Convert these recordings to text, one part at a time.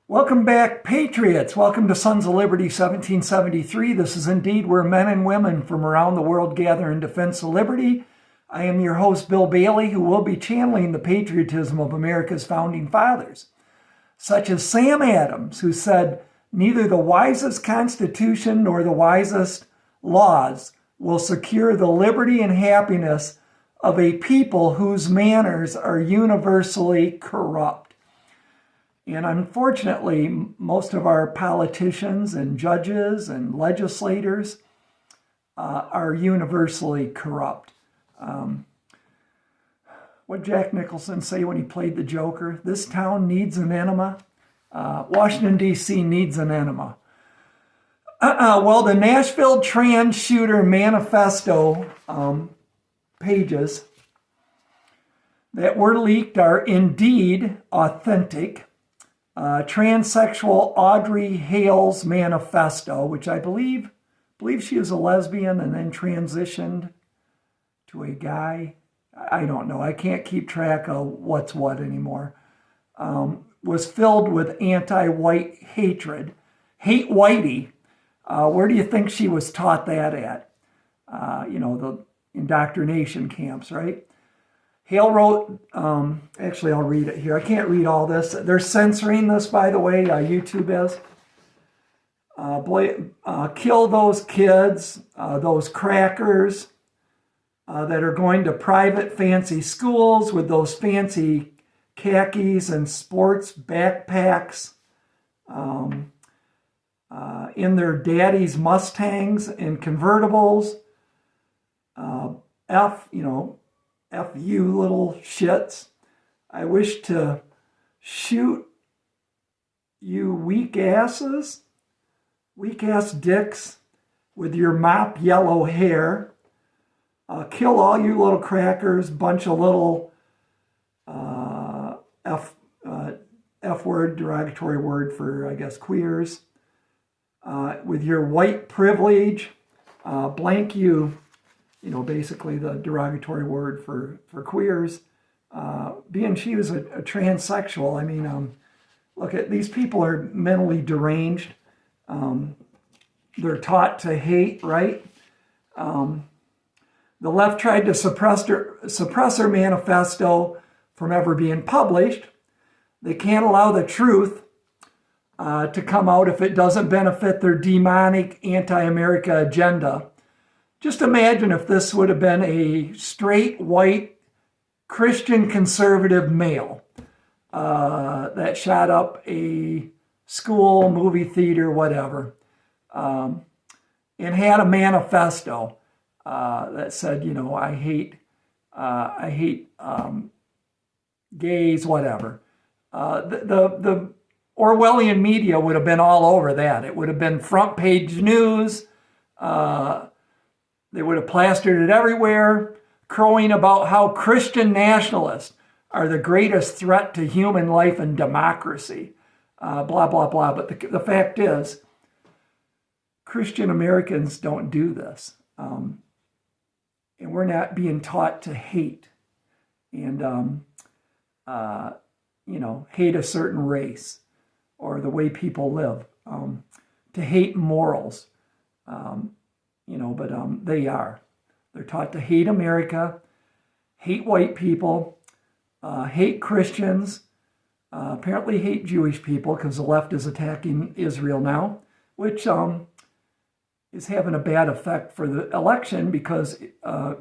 Welcome back, Patriots. Welcome to Sons of Liberty 1773. This is indeed where men and women from around the world gather in defense of liberty. I am your host, Bill Bailey, who will be channeling the patriotism of America's founding fathers, such as Sam Adams, who said, "Neither the wisest constitution nor the wisest laws will secure the liberty and happiness of a people whose manners are universally corrupt." And unfortunately, most of our politicians and judges and legislators are universally corrupt. What did Jack Nicholson say when he played the Joker? This town needs an enema. Washington, D.C. needs an enema. Well, the Nashville trans shooter manifesto pages that were leaked are indeed authentic. Transsexual Audrey Hale's manifesto, which I believe she was a lesbian and then transitioned to a guy. I don't know. I can't keep track of what's what anymore. Was filled with anti-white hatred. Hate whitey. Where do you think she was taught that at? The indoctrination camps, right? Hale wrote, actually I'll read it here. I can't read all this. They're censoring this, by the way, YouTube is. Kill those kids, those crackers that are going to private fancy schools with those fancy khakis and sports backpacks in their daddy's Mustangs and convertibles. F you little shits. I wish to shoot you weak ass dicks with your mop yellow hair. Kill all you little crackers, bunch of little F word, derogatory word for, I guess, queers. With your white privilege, blank you. Basically the derogatory word for queers. Being she was a transsexual, look at these people are mentally deranged. They're taught to hate, right? The left tried to suppress her manifesto from ever being published. They can't allow the truth to come out if it doesn't benefit their demonic anti-America agenda. Just imagine if this would have been a straight, white, Christian conservative male that shot up a school, movie theater, whatever, and had a manifesto that said, I hate gays, whatever. The Orwellian media would have been all over that. It would have been front page news. They would have plastered it everywhere, crowing about how Christian nationalists are the greatest threat to human life and democracy, blah, blah, blah. But the fact is, Christian Americans don't do this. And we're not being taught to hate and, hate a certain race or the way people live, to hate morals. But they are. They're taught to hate America, hate white people, hate Christians, apparently hate Jewish people because the left is attacking Israel now, which is having a bad effect for the election because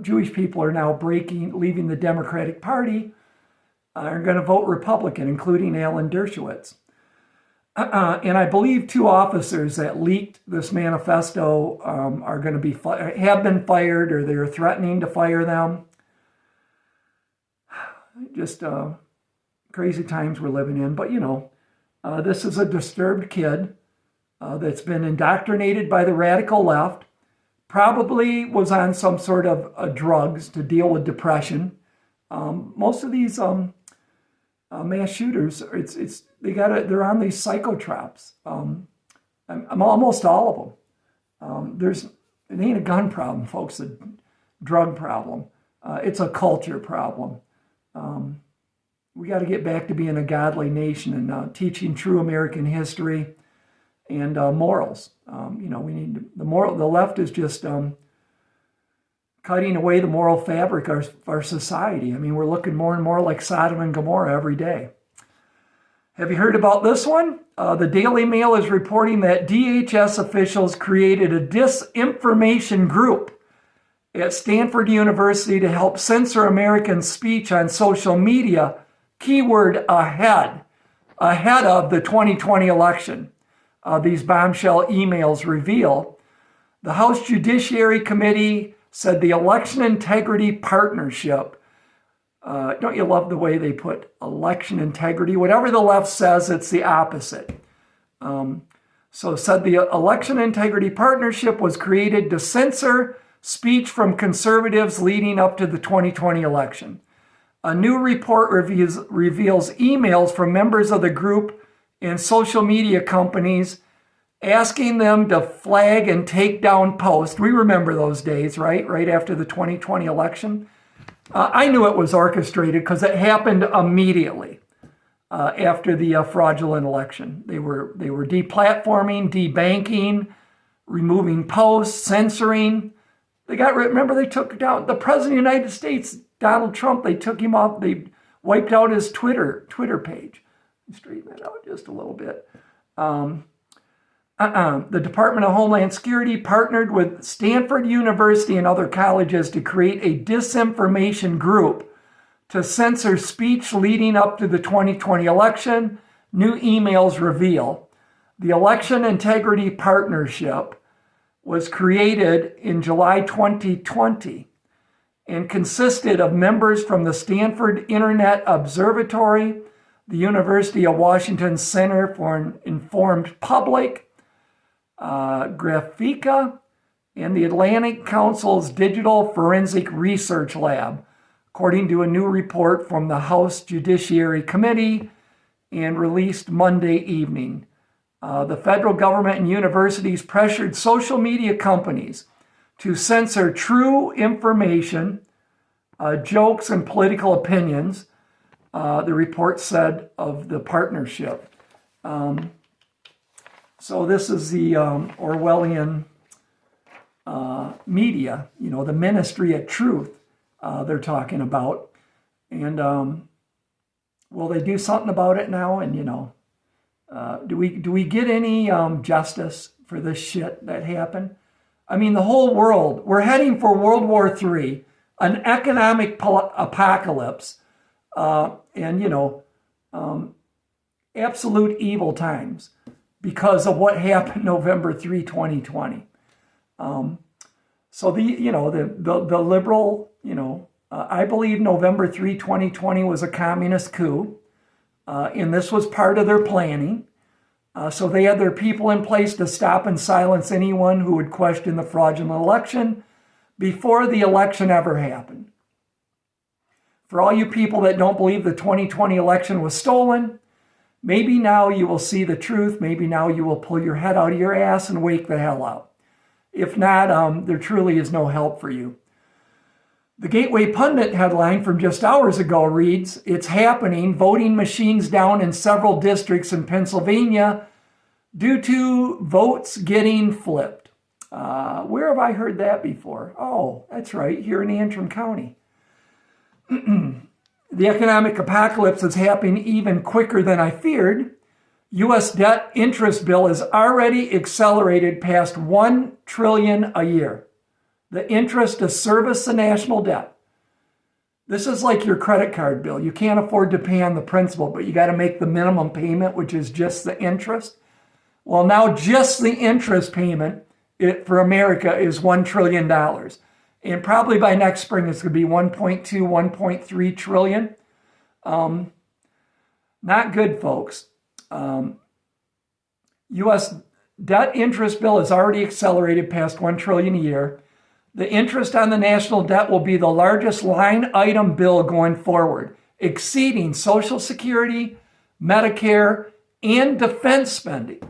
Jewish people are now leaving the Democratic Party, are going to vote Republican, including Alan Dershowitz. And I believe 2 officers that leaked this manifesto are going to have been fired, or they're threatening to fire them. Just crazy times we're living in. But this is a disturbed kid that's been indoctrinated by the radical left. Probably was on some sort of drugs to deal with depression. Most of these mass shooters, they're on these psychotrops. Almost all of them. It ain't a gun problem, folks. A drug problem. It's a culture problem. we got to get back to being a godly nation and teaching true American history and morals. We need the left is just cutting away the moral fabric of our society. I mean, we're looking more and more like Sodom and Gomorrah every day. Have you heard about this one? The Daily Mail is reporting that DHS officials created a disinformation group at Stanford University to help censor American speech on social media, keyword ahead of the 2020 election. These bombshell emails reveal. The House Judiciary Committee said the Election Integrity Partnership, don't you love the way they put election integrity? Whatever the left says, it's the opposite. So said the Election Integrity Partnership was created to censor speech from conservatives leading up to the 2020 election. A new report reveals emails from members of the group and social media companies asking them to flag and take down posts. We remember those days, right? Right after the 2020 election. I knew it was orchestrated because it happened immediately after the fraudulent election. They were deplatforming, debanking, removing posts, censoring. They took down the President of the United States, Donald Trump. They took him off. They wiped out his Twitter page. Straighten that out just a little bit. The Department of Homeland Security partnered with Stanford University and other colleges to create a disinformation group to censor speech leading up to the 2020 election, new emails reveal. The Election Integrity Partnership was created in July 2020 and consisted of members from the Stanford Internet Observatory, the University of Washington Center for an Informed Public, Graphica, and the Atlantic Council's Digital Forensic Research Lab, according to a new report from the House Judiciary Committee and released Monday evening. The federal government and universities pressured social media companies to censor true information, jokes, and political opinions, the report said of the partnership. So this is the Orwellian media, the ministry of truth they're talking about. And will they do something about it now? And, do we get any justice for this shit that happened? I mean, the whole world, we're heading for World War III, an economic apocalypse, and, absolute evil times, because of what happened November 3, 2020. So the liberal, I believe November 3, 2020 was a communist coup, and this was part of their planning. So they had their people in place to stop and silence anyone who would question the fraudulent election before the election ever happened. For all you people that don't believe the 2020 election was stolen, maybe now you will see the truth. Maybe now you will pull your head out of your ass and wake the hell up. If not, there truly is no help for you. The Gateway Pundit headline from just hours ago reads, "It's happening, voting machines down in several districts in Pennsylvania due to votes getting flipped." Where have I heard that before? Oh, that's right, here in Antrim County. The economic apocalypse is happening even quicker than I feared. U.S. debt interest bill is already accelerated past $1 trillion a year. The interest to service the national debt. This is like your credit card bill. You can't afford to pay on the principal, but you got to make the minimum payment, which is just the interest. Well, now just the interest payment for America is $1 trillion. And probably by next spring, it's going to be 1.2, 1.3 trillion. Not good, folks. U.S. debt interest bill is already accelerated past $1 trillion a year. The interest on the national debt will be the largest line item bill going forward, exceeding Social Security, Medicare, and defense spending.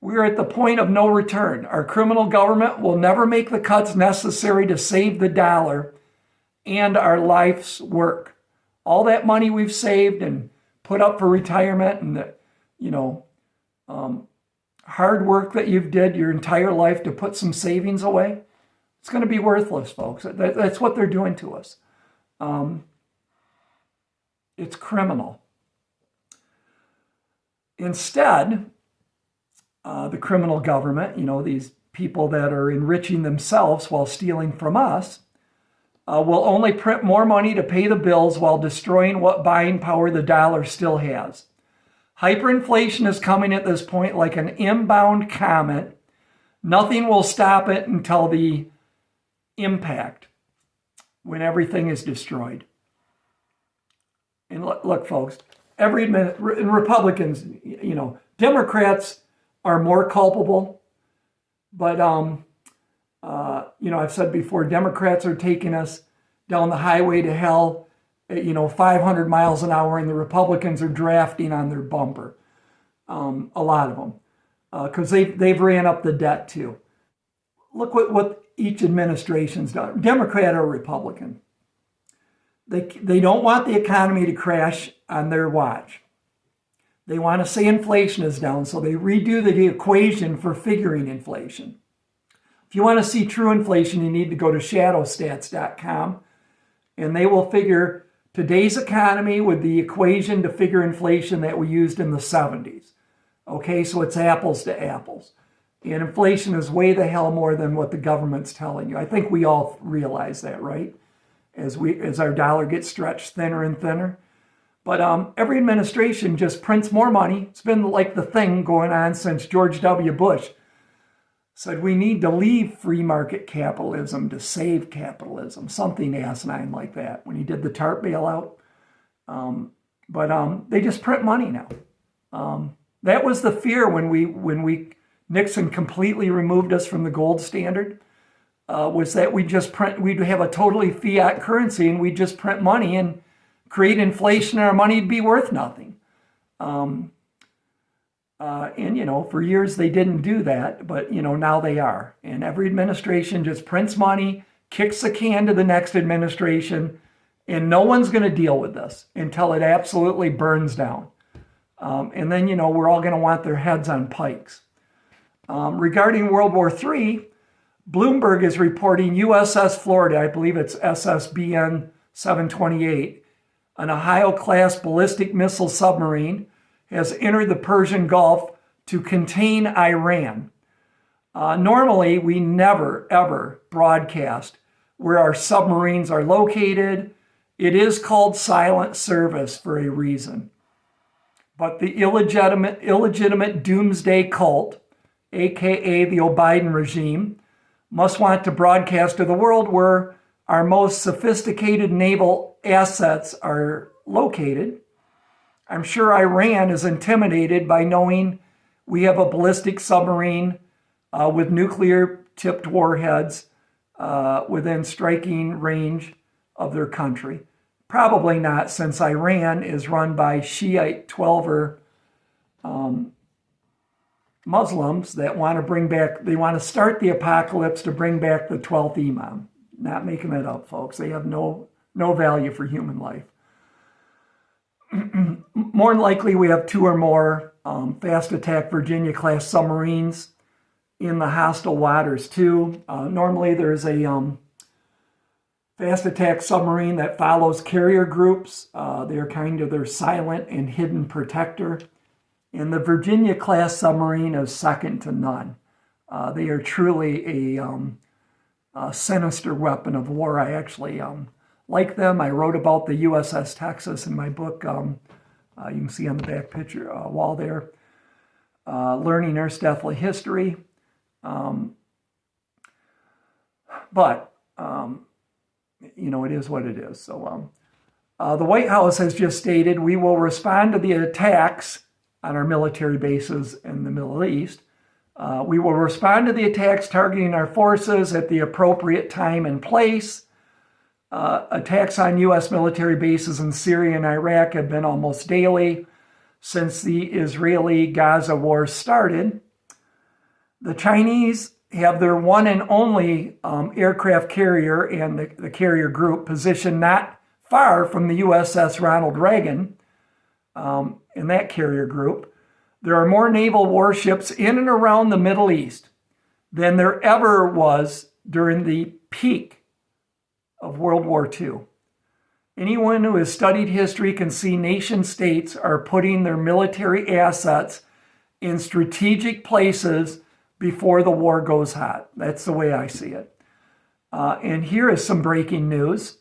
We are at the point of no return. Our criminal government will never make the cuts necessary to save the dollar and our life's work. all that money we've saved and put up for retirement, and the, hard work that you've did your entire life to put some savings away, it's going to be worthless, folks. That's what they're doing to us. It's criminal. Instead, the criminal government, these people that are enriching themselves while stealing from us, will only print more money to pay the bills while destroying what buying power the dollar still has. Hyperinflation is coming at this point like an inbound comet. Nothing will stop it until the impact, when everything is destroyed. And look, folks, Republicans, Democrats are more culpable, but I've said before, Democrats are taking us down the highway to hell, 500 miles an hour, and the Republicans are drafting on their bumper. A lot of them, because they've ran up the debt too. Look what each administration's done, Democrat or Republican. They don't want the economy to crash on their watch. They want to say inflation is down, so they redo the equation for figuring inflation. If you want to see true inflation, you need to go to shadowstats.com, and they will figure today's economy with the equation to figure inflation that we used in the 70s. Okay, so it's apples to apples. And inflation is way the hell more than what the government's telling you. I think we all realize that, right? As our dollar gets stretched thinner and thinner. But every administration just prints more money. It's been like the thing going on since George W. Bush said we need to leave free market capitalism to save capitalism, something asinine like that, when he did the TARP bailout. But they just print money now. That was the fear when Nixon completely removed us from the gold standard, was that we'd have a totally fiat currency and we'd just print money and create inflation and our money would be worth nothing. For years they didn't do that, but now they are. And every administration just prints money, kicks the can to the next administration, and no one's going to deal with this until it absolutely burns down. And then, we're all going to want their heads on pikes. Regarding World War III, Bloomberg is reporting USS Florida, I believe it's SSBN 728, an Ohio-class ballistic missile submarine, has entered the Persian Gulf to contain Iran. Normally, we never, ever broadcast where our submarines are located. It is called silent service for a reason. But the illegitimate doomsday cult, aka the Biden regime, must want to broadcast to the world where our most sophisticated naval assets are located. I'm sure Iran is intimidated by knowing we have a ballistic submarine with nuclear-tipped warheads within striking range of their country. Probably not, since Iran is run by Shiite 12er Muslims that want to start the apocalypse to bring back the 12th Imam. Not making that up, folks. They have no value for human life. More than likely, we have 2 or more fast attack Virginia-class submarines in the hostile waters, too. Normally, there's a fast attack submarine that follows carrier groups. They're kind of their silent and hidden protector. And the Virginia-class submarine is second to none. They are truly a sinister weapon of war. I actually like them. I wrote about the USS Texas in my book. You can see on the back picture wall there. Learning Earth's Deathly History. But it is what it is. So the White House has just stated, we will respond to the attacks on our military bases in the Middle East. We will respond to the attacks targeting our forces at the appropriate time and place. Attacks on U.S. military bases in Syria and Iraq have been almost daily since the Israeli-Gaza war started. The Chinese have their one and only aircraft carrier and the carrier group positioned not far from the USS Ronald Reagan in that carrier group, there are more naval warships in and around the Middle East than there ever was during the peak of World War II. Anyone who has studied history can see nation states are putting their military assets in strategic places before the war goes hot. That's the way I see it. And here is some breaking news.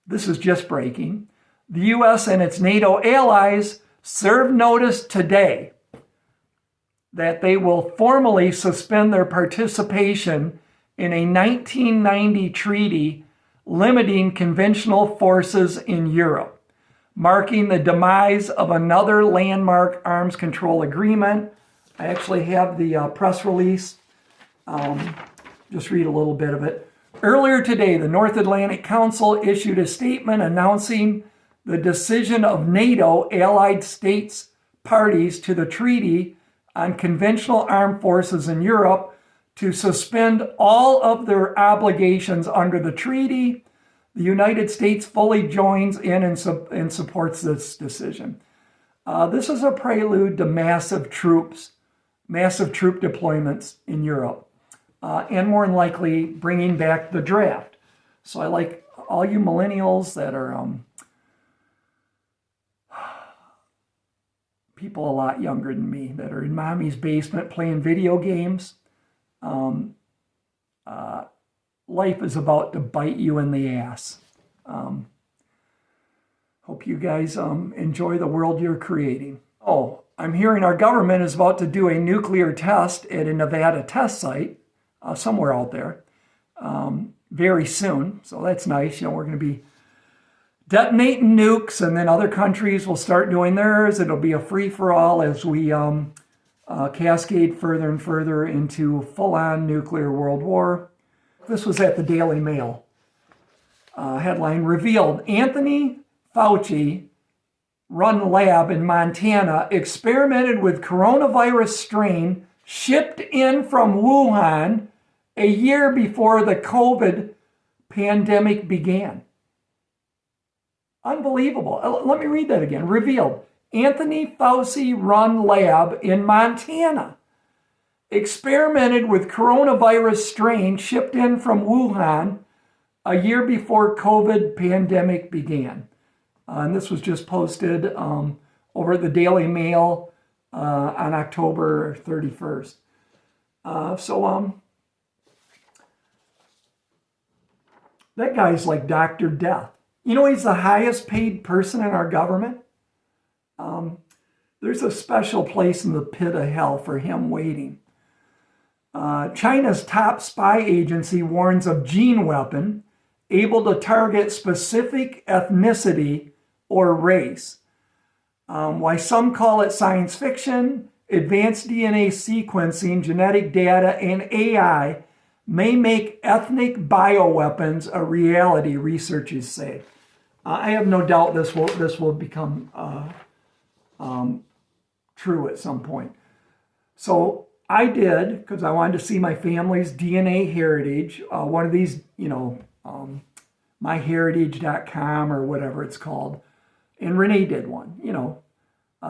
This is just breaking. The U.S. and its NATO allies served notice today that they will formally suspend their participation in a 1990 treaty limiting conventional forces in Europe, marking the demise of another landmark arms control agreement. I actually have the press release. Just read a little bit of it. Earlier today, the North Atlantic Council issued a statement announcing the decision of NATO allied states parties to the Treaty on Conventional Armed Forces in Europe to suspend all of their obligations under the treaty. The United States fully joins in and supports this decision. This is a prelude to massive troop deployments in Europe, and more than likely bringing back the draft. So I like all you millennials that are people a lot younger than me that are in mommy's basement playing video games. Life is about to bite you in the ass. Hope you guys enjoy the world you're creating. Oh, I'm hearing our government is about to do a nuclear test at a Nevada test site somewhere out there very soon. So that's nice. You know, we're going to be detonating nukes, and then other countries will start doing theirs. It'll be a free-for-all as we cascade further and further into full-on nuclear world war. This was at the Daily Mail. Headline revealed, Anthony Fauci run lab in Montana experimented with coronavirus strain shipped in from Wuhan a year before the COVID pandemic began. Unbelievable. Let me read that again. Revealed, Anthony Fauci run lab in Montana experimented with coronavirus strain shipped in from Wuhan a year before COVID pandemic began. And this was just posted over at the Daily Mail on October 31st. That guy's like Dr. Death. You know, he's the highest paid person in our government. There's a special place in the pit of hell for him waiting. China's top spy agency warns of gene weapon able to target specific ethnicity or race. Why some call it science fiction, advanced DNA sequencing, genetic data, and AI may make ethnic bioweapons a reality, researchers say. I have no doubt this will become true at some point. So I did, because I wanted to see my family's DNA heritage. One of these, myheritage.com or whatever it's called. And Renee did one,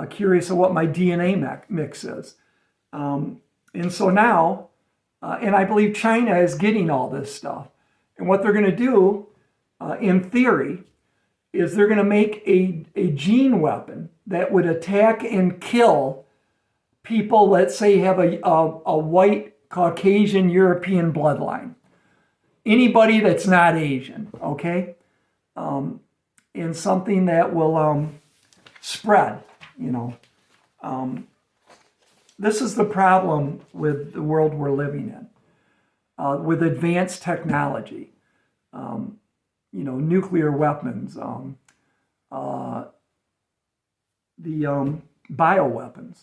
curious of what my DNA mix is. And so now, and I believe China is getting all this stuff. And what they're going to do, in theory, is they're going to make a gene weapon that would attack and kill people, let's say, have a white, Caucasian, European bloodline. Anybody that's not Asian, okay? And something that will spread, This is the problem with the world we're living in, with advanced technology, nuclear weapons, the bioweapons,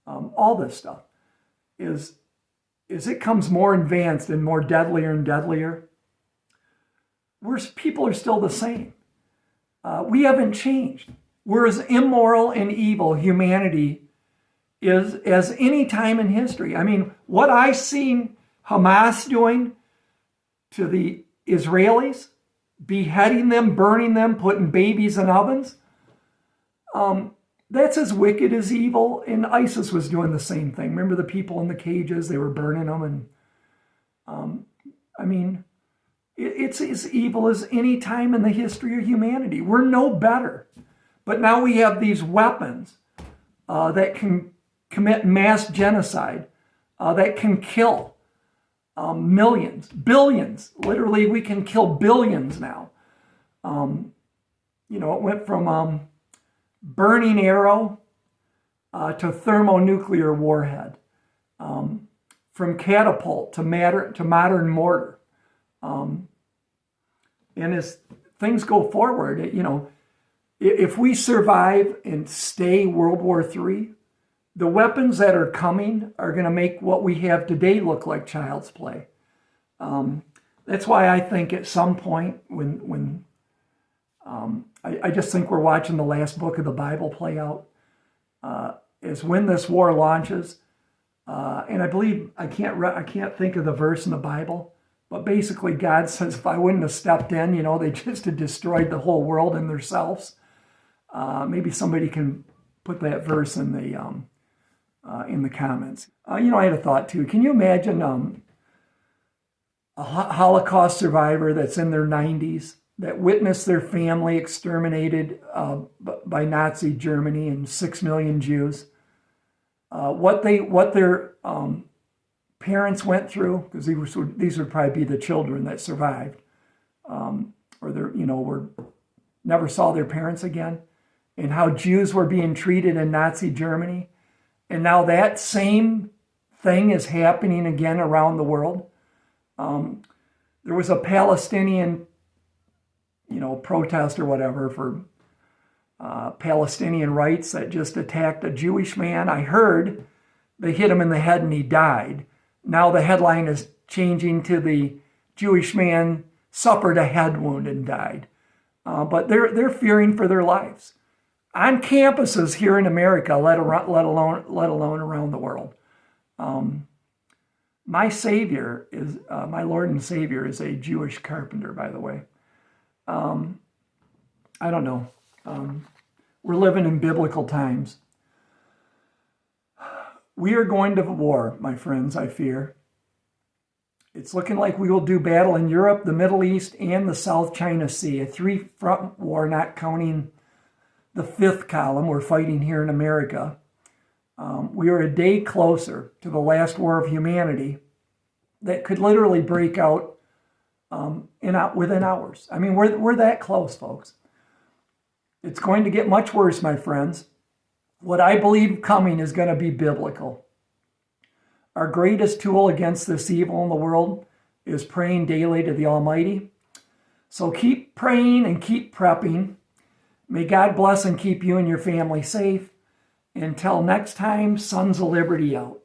all this stuff is it comes more advanced and more deadlier and deadlier. People are still the same. We haven't changed. We're as immoral and evil, humanity is, as any time in history. I mean, what I seen Hamas doing to the Israelis, beheading them, burning them, putting babies in ovens. That's as wicked as evil. And ISIS was doing the same thing. Remember the people in the cages? They were burning them. And I mean, it's as evil as any time in the history of humanity. We're no better. But now we have these weapons that can commit mass genocide, that can kill millions, billions. Literally, we can kill billions now. It went from burning arrow to thermonuclear warhead, from catapult to modern mortar. And as things go forward, if we survive and stay World War III, the weapons that are coming are going to make what we have today look like child's play. That's why I think at some point when I just think we're watching the last book of the Bible play out, is when this war launches. And I believe, I can't think of the verse in the Bible, but basically God says, if I wouldn't have stepped in, they just had destroyed the whole world and themselves. Maybe somebody can put that verse in the comments. I had a thought too. Can you imagine a Holocaust survivor that's in their 90s that witnessed their family exterminated by Nazi Germany and 6 million Jews? What their parents went through, because these would probably be the children that survived, or never saw their parents again, and how Jews were being treated in Nazi Germany. And now that same thing is happening again around the world. There was a Palestinian, protest or whatever for Palestinian rights that just attacked a Jewish man. I heard they hit him in the head and he died. Now the headline is changing to the Jewish man suffered a head wound and died. But they're fearing for their lives on campuses here in America, let alone around the world. My Savior is my Lord and Savior is a Jewish carpenter, by the way. I don't know. We're living in biblical times. We are going to war, my friends, I fear. It's looking like we will do battle in Europe, the Middle East, and the South China Sea. A 3-front war, not counting the 5th column we're fighting here in America. We are a day closer to the last war of humanity that could literally break out within hours. I mean, we're that close, folks. It's going to get much worse, my friends. What I believe coming is going to be biblical. Our greatest tool against this evil in the world is praying daily to the Almighty. So keep praying and keep prepping. May God bless and keep you and your family safe. Until next time, Sons of Liberty out.